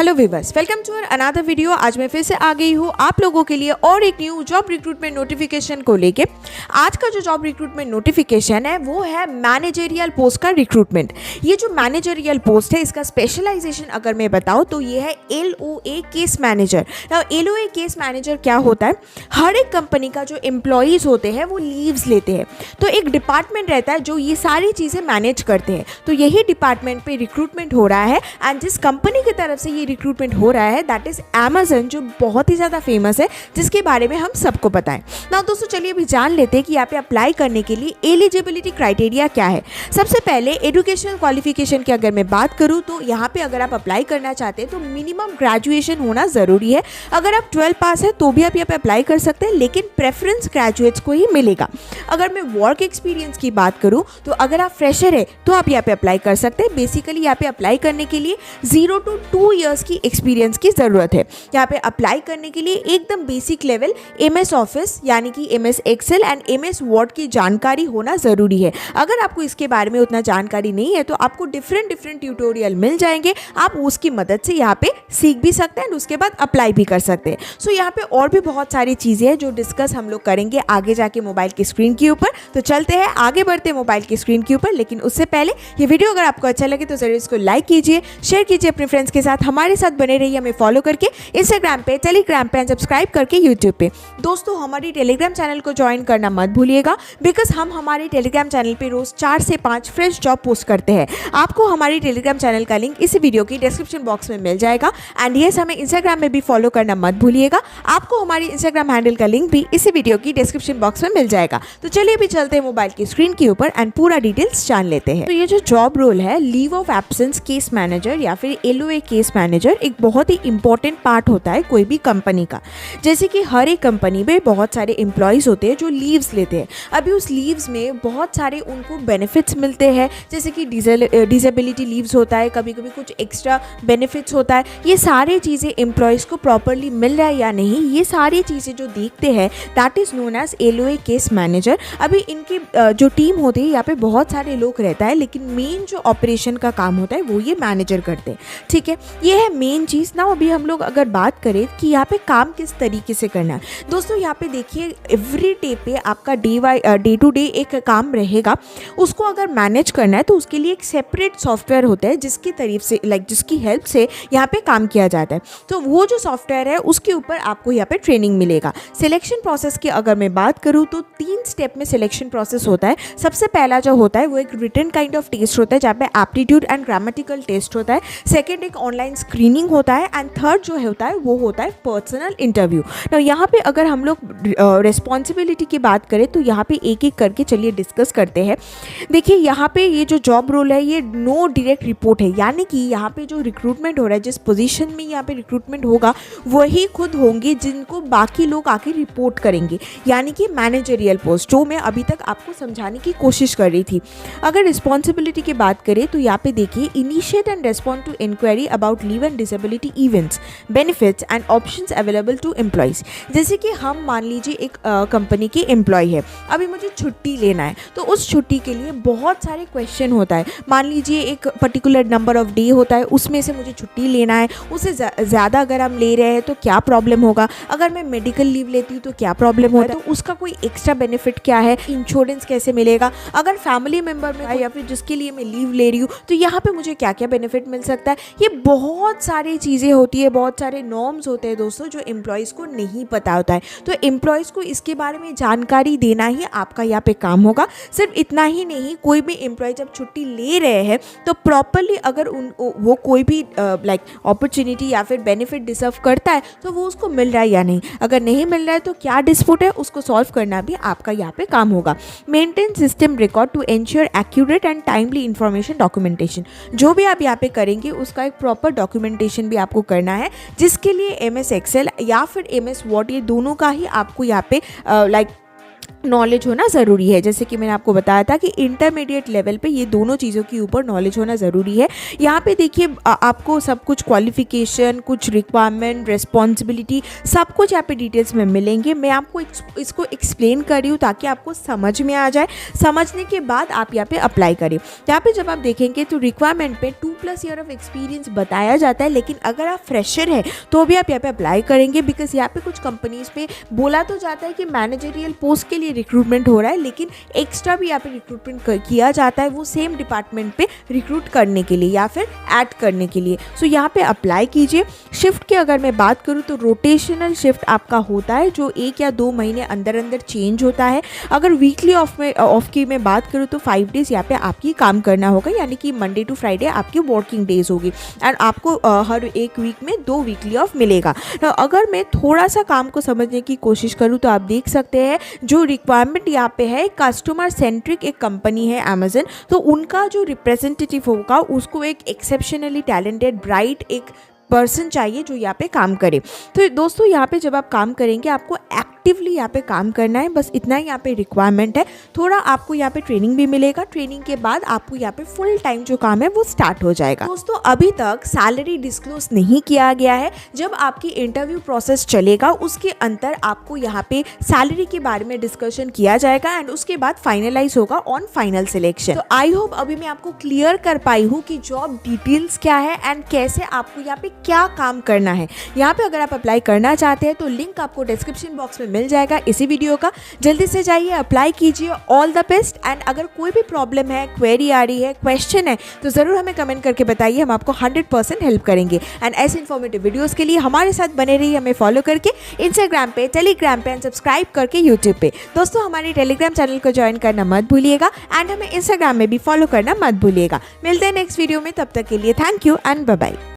Hello viewers, welcome to another video. आज मैं फिर से आ गई हूँ आप लोगों के लिए और एक न्यू जॉब रिक्रूटमेंट नोटिफिकेशन को लेके। आज का जो जॉब रिक्रूटमेंट नोटिफिकेशन है वो है मैनेजरियल पोस्ट का रिक्रूटमेंट। ये जो मैनेजरियल पोस्ट है इसका स्पेशलाइजेशन अगर मैं बताऊँ तो ये है LOA case manager. Now LOA case manager क्या होता है, हर एक कंपनी का जो एम्प्लॉयज़ होते हैं वो लीव्स लेते हैं, तो एक डिपार्टमेंट रहता है जो ये सारी चीज़ें मैनेज करते हैं। तो यही डिपार्टमेंट पे रिक्रूटमेंट हो रहा है एंड जिस कंपनी की तरफ से ये रिक्रूटमेंट हो रहा है दैट इज़ Amazon, जो बहुत ही ज़्यादा फेमस है, जिसके बारे में हम सबको पता है। ना दोस्तों चलिए अभी जान लेते हैं कि यहाँ पे अप्लाई करने के लिए एलिजिबिलिटी क्राइटेरिया क्या है। सबसे पहले एजुकेशनल क्वालिफिकेशन की अगर मैं बात करूँ तो यहाँ पे अगर आप अप्लाई करना चाहते हैं तो मिनिमम ग्रेजुएशन होना ज़रूरी है। अगर आप 12 पास है तो भी आप यहाँ पे अप्लाई कर सकते हैं, लेकिन प्रेफरेंस ग्रेजुएट्स को ही मिलेगा। अगर मैं वर्क एक्सपीरियंस की बात करूँ तो अगर आप फ्रेशर है तो आप यहाँ पे अप्लाई कर सकते हैं। बेसिकली यहाँ पे अप्लाई करने के लिए 0 to 2 ईयर्स की एक्सपीरियंस की ज़रूरत है। यहाँ पे अप्लाई करने के लिए एकदम बेसिक लेवल MS ऑफिस यानी कि MS Excel and MS Word की जानकारी होना ज़रूरी है। अगर आपको इसके बारे में उतना जानकारी नहीं है तो आपको डिफरेंट ट्यूटोरियल मिल जाएंगे, आप उसकी मदद से यहाँ पे सीख भी सकते हैं और उसके बाद अप्लाई भी कर सकते हैं। सो यहाँ पे और भी बहुत सारी चीज़ें हैं जो डिस्कस हम लोग करेंगे आगे जाके मोबाइल की स्क्रीन के ऊपर। तो चलते हैं आगे बढ़ते मोबाइल की स्क्रीन के ऊपर, लेकिन उससे पहले ये वीडियो अगर आपको अच्छा लगे तो जरूर इसको लाइक कीजिए, शेयर कीजिए अपने फ्रेंड्स के साथ, हमारे साथ बने रहिए हमें फॉलो करके इंस्टाग्राम पे, टेलीग्राम पे एंड सब्सक्राइब करके यूट्यूब पे। दोस्तों हमारी टेलीग्राम चैनल को ज्वाइन करना मत भूलिएगा, बिकॉज हम हमारे टेलीग्राम चैनल पे रोज 4 से 5 फ्रेश जॉब पोस्ट करते हैं। आपको हमारी टेलीग्राम चैनल का लिंक इस वीडियो की डिस्क्रिप्शन बॉक्स में मिल जाएगा एंड यस, हमें इंस्टाग्राम में भी फॉलो करना मत भूलिएगा, आपको हमारी इंस्टाग्राम हैंडल का लिंक भी इसी वीडियो की डिस्क्रिप्शन बॉक्स में मिल जाएगा। तो चलिए अभी चलते हैं मोबाइल की स्क्रीन के ऊपर एंड पूरा डिटेल्स जान लेते हैं। तो ये जो जॉब रोल है leave of absence case manager या फिर LOA केस मैनेजर, एक बहुत ही इंपॉर्टेंट पार्ट होता है कोई भी कंपनी का। जैसे कि हर एक कंपनी में बहुत सारे एम्प्लॉयज़ होते हैं जो लीव्स लेते हैं। अभी उस लीव्स में बहुत सारे उनको बेनिफिट्स मिलते हैं, जैसे कि डिसेबिलिटी लीव्स होता है, कभी कभी कुछ एक्स्ट्रा बेनिफिट्स होता है। ये सारी चीज़ें एम्प्लॉयज़ को प्रॉपरली मिल रहा है या नहीं, ये सारी चीज़ें जो देखते हैं that is known as LOA case manager. अभी इनकी जो टीम होती है यहाँ पे बहुत सारे लोग रहता है, लेकिन मेन जो ऑपरेशन का काम होता है वो ये मैनेजर करते हैं। ठीक है, ये है मेन चीज़ ना। अभी हम लोग अगर बात करें कि यहाँ पे काम किस तरीके से करना है, दोस्तों यहाँ पे देखिए एवरी डे पे आपका डे टू डे एक काम रहेगा, उसको अगर मैनेज करना है तो उसके लिए एक सेपरेट सॉफ्टवेयर होता है जिसकी तारीफ से जिसकी हेल्प से यहाँ पे काम किया जाता है। तो वो जो सॉफ्टवेयर है उसके ऊपर आपको यहाँ पे ट्रेनिंग मिलेगा। सिलेक्शन प्रोसेस की अगर मैं बात करूँ तो 3 स्टेप में सिलेक्शन प्रोसेस होता है। सबसे पहला जो होता है वो एक रिटन काइंड ऑफ टेस्ट होता है जहाँ पे एप्टीट्यूड एंड ग्रामेटिकल टेस्ट होता है। सेकेंड एक ऑनलाइन स्क्रीनिंग होता है एंड थर्ड जो होता है वो होता है पर्सनल इंटरव्यू। तो यहाँ पे अगर हम लोग रिस्पॉन्सिबिलिटी की बात करें तो यहाँ पे एक एक करके चलिए डिस्कस करते हैं। देखिए यहाँ पे ये जो जॉब रोल है ये नो डायरेक्ट रिपोर्ट है, यानी कि यहाँ पे जो रिक्रूटमेंट हो रहा है, जिस पोजीशन में यहाँ पे रिक्रूटमेंट होगा वही खुद होंगे जिनको बाकी लोग आके रिपोर्ट करेंगे, यानी कि मैनेजरियल पोस्ट, जो मैं अभी तक आपको समझाने की कोशिश कर रही थी। अगर रिस्पॉन्सिबिलिटी की बात करें तो यहाँ पे देखिए initiate and respond to inquiry about leave and disability events, benefits and options available to employees. जैसे कि हम मान लीजिए एक कंपनी के एम्प्लॉय है, अभी मुझे छुट्टी लेना है तो उस छुट्टी के लिए बहुत सारे क्वेश्चन होता है। मान लीजिए एक पर्टिकुलर नंबर ऑफ डे होता है, उसमें से मुझे छुट्टी लेना है, उससे ज़्यादा अगर हम ले रहे हैं तो क्या प्रॉब्लम होगा, अगर मैं मेडिकल लीव लेती हूँ तो क्या प्रॉब्लम होता है, तो उसका कोई एक्स्ट्रा बेनिफिट क्या है, इंश्योरेंस कैसे मिलेगा, अगर फैमिली मेम्बर में या फिर जिसके लिए मैं लीव ले रही हूँ तो यहाँ पे मुझे क्या क्या बेनिफिट मिल सकता है। ये बहुत सारी चीज़ें होती है, बहुत सारे नॉर्म्स होते हैं दोस्तों जो एम्प्लॉयज़ को नहीं पता होता है। तो एम्प्लॉयज़ को इसके बारे में जानकारी देना ही आपका यहाँ पे काम होगा। सिर्फ इतना ही नहीं, कोई भी एम्प्लॉय जब छुट्टी ले रहे हैं तो प्रॉपरली अगर वो कोई भी अपॉर्चुनिटी या फिर बेनिफिट डिजर्व करता है तो वो उसको मिल रहा है या नहीं, अगर नहीं मिल रहा है तो क्या डिस्प्यूट है उसको सॉल्व करना भी आपका यहाँ पे काम होगा। Maintain system record to ensure accurate and timely information documentation, जो भी आप यहाँ पे करेंगे उसका एक प्रॉपर डॉक्यूमेंटेशन भी आपको करना है, जिसके लिए MS एक्सेल या फिर MS वर्ड ये दोनों का ही आपको यहाँ पे नॉलेज होना ज़रूरी है। जैसे कि मैंने आपको बताया था कि इंटरमीडिएट लेवल पे ये दोनों चीज़ों के ऊपर नॉलेज होना ज़रूरी है। यहाँ पे देखिए आपको सब कुछ क्वालिफ़िकेशन, कुछ रिक्वायरमेंट, रिस्पॉन्सिबिलिटी सब कुछ यहाँ पे डिटेल्स में मिलेंगे। मैं आपको इसको एक्सप्लेन कर रही हूँ ताकि आपको समझ में आ जाए। समझने के बाद आप यहाँ पे अप्लाई करें। यहाँ पे जब आप देखेंगे तो रिक्वायरमेंट पे 2+ ईयर ऑफ एक्सपीरियंस बताया जाता है, लेकिन अगर आप फ्रेशर हैं तो भी आप यहाँ पे अप्लाई करेंगे। बिकॉज यहाँ पे कुछ कंपनीज़ पे बोला तो जाता है कि मैनेजरियल पोस्ट के लिए रिक्रूटमेंट हो रहा है, लेकिन एक्स्ट्रा भी यहाँ पे रिक्रूटमेंट किया जाता है वो सेम डिपार्टमेंट पे रिक्रूट करने के लिए या फिर ऐड करने के लिए। सो यहाँ पे अप्लाई कीजिए। शिफ्ट की अगर मैं बात करूँ तो रोटेशनल शिफ्ट आपका होता है जो 1 या 2 महीने अंदर अंदर चेंज होता है। अगर वीकली ऑफ की मैं बात करूँ तो 5 डेज़ यहाँ पे आपकी काम करना होगा, यानी कि मंडे टू फ्राइडे आपकी वर्किंग डेज होगी एंड आपको हर एक वीक में 2 वीकली ऑफ मिलेगा। अगर मैं थोड़ा सा काम को समझने की कोशिश करूँ तो आप देख सकते हैं जो रिक्वायरमेंट यहाँ पे है, कस्टमर सेंट्रिक एक कंपनी है अमेज़न, तो उनका जो रिप्रेजेंटेटिव होगा उसको एक एक्सेप्शनली टैलेंटेड ब्राइट एक पर्सन चाहिए जो यहाँ पे काम करे। तो दोस्तों यहाँ पे जब आप काम करेंगे आपको एक्टिवली यहाँ पे काम करना है, बस इतना ही यहाँ पे रिक्वायरमेंट है। थोड़ा आपको यहाँ पे ट्रेनिंग भी मिलेगा, ट्रेनिंग के बाद आपको यहाँ पे फुल टाइम जो काम है वो स्टार्ट हो जाएगा। दोस्तों अभी तक सैलरी डिस्क्लोज नहीं किया गया है। जब आपकी इंटरव्यू प्रोसेस चलेगा उसके अंदर आपको यहाँ पे सैलरी के बारे में डिस्कशन किया जाएगा एंड उसके बाद फाइनलाइज होगा ऑन फाइनल सिलेक्शन। तो आई होप अभी मैं आपको क्लियर कर पाई हूँ कि जॉब डिटेल्स क्या है एंड कैसे आपको यहाँ पे क्या काम करना है। यहाँ पे अगर आप अप्लाई करना चाहते हैं तो लिंक आपको डिस्क्रिप्शन बॉक्स में मिल जाएगा इसी वीडियो का। जल्दी से जाइए, अप्लाई कीजिए। All the best. एंड अगर कोई भी प्रॉब्लम है, क्वेरी आ रही है, क्वेश्चन है तो ज़रूर हमें कमेंट करके बताइए, हम आपको 100% हेल्प करेंगे। एंड ऐसे इन्फॉर्मेटिव वीडियोज़ के लिए हमारे साथ बने रहिए, हमें फॉलो करके इंस्टाग्राम पे, टेलीग्राम पे एंड सब्सक्राइब करके यूट्यूब पे। दोस्तों हमारे टेलीग्राम चैनल को ज्वाइन करना मत भूलिएगा एंड हमें इंस्टाग्राम में भी फॉलो करना मत भूलिएगा। मिलते हैं नेक्स्ट वीडियो में, तब तक के लिए thank you and bye bye.